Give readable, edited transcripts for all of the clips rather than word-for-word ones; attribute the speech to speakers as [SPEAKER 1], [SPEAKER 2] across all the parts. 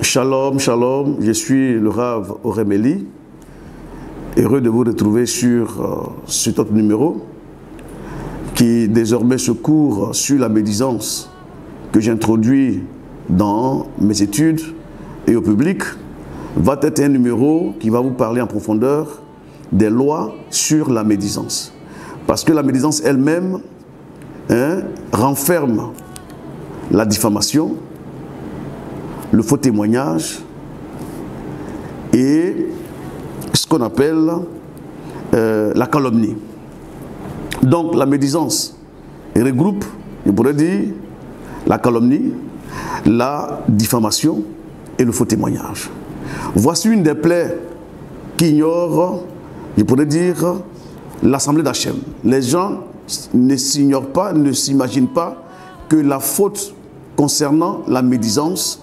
[SPEAKER 1] Shalom, shalom, je suis le Rav Oremeli. Heureux de vous retrouver sur cet autre numéro qui désormais se court sur la médisance que j'introduis dans mes études et au public. Va être un numéro qui va vous parler en profondeur des lois sur la médisance. Parce que la médisance elle-même renferme la diffamation, le faux témoignage et ce qu'on appelle la calomnie. Donc la médisance regroupe, je pourrais dire, la calomnie, la diffamation et le faux témoignage. Voici une des plaies qui ignore, je pourrais dire, l'assemblée d'Hachem. Les gens ne s'ignorent pas, ne s'imaginent pas que la faute concernant la médisance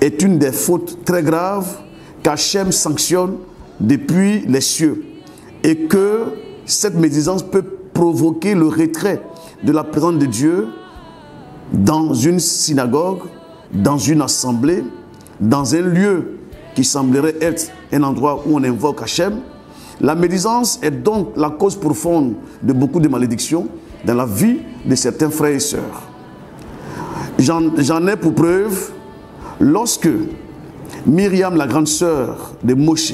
[SPEAKER 1] est une des fautes très graves qu'Hachem sanctionne depuis les cieux et que cette médisance peut provoquer le retrait de la présence de Dieu dans une synagogue, dans une assemblée, dans un lieu qui semblerait être un endroit où on invoque Hachem. La médisance est donc la cause profonde de beaucoup de malédictions dans la vie de certains frères et sœurs. J'en ai pour preuve lorsque Myriam, la grande sœur de Moshe,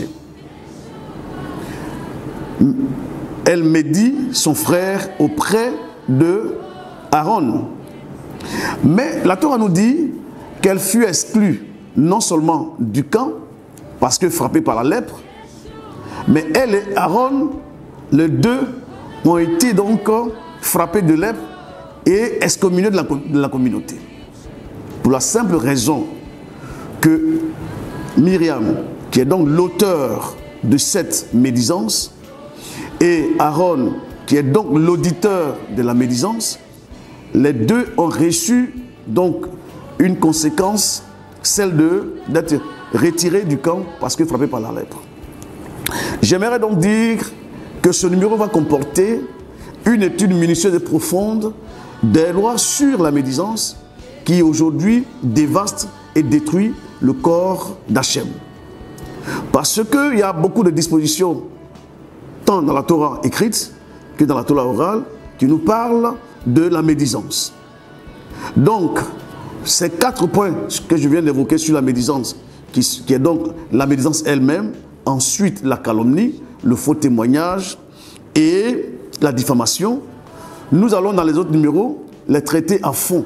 [SPEAKER 1] elle médit son frère auprès de Aaron. Mais la Torah nous dit qu'elle fut exclue non seulement du camp, parce que frappée par la lèpre, mais elle et Aaron, les deux, ont été donc frappés de lèpre et excommuniés de la communauté. Pour la simple raison que Myriam, qui est donc l'auteur de cette médisance, et Aaron, qui est donc l'auditeur de la médisance, les deux ont reçu donc une conséquence, celle d'être retirés du camp parce que frappés par la lèpre. J'aimerais donc dire que ce numéro va comporter une étude minutieuse et profonde des lois sur la médisance qui aujourd'hui dévaste et détruit le corps d'Hachem. Parce qu'il y a beaucoup de dispositions, tant dans la Torah écrite que dans la Torah orale, qui nous parlent de la médisance. Donc, ces 4 points que je viens d'évoquer sur la médisance, qui est donc la médisance elle-même, ensuite la calomnie, le faux témoignage et la diffamation, nous allons dans les autres numéros les traiter à fond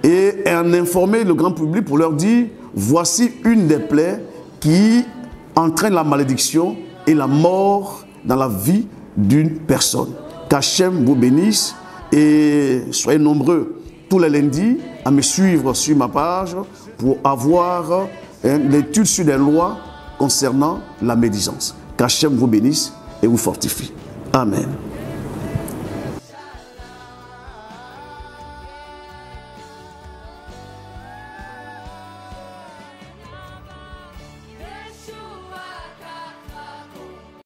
[SPEAKER 1] et en informer le grand public pour leur dire voici une des plaies qui entraîne la malédiction et la mort dans la vie d'une personne. Qu'Hachem vous bénisse et soyez nombreux tous les lundis à me suivre sur ma page pour avoir l'étude sur les lois concernant la médisance. Qu'Hachem vous bénisse et vous fortifie. Amen.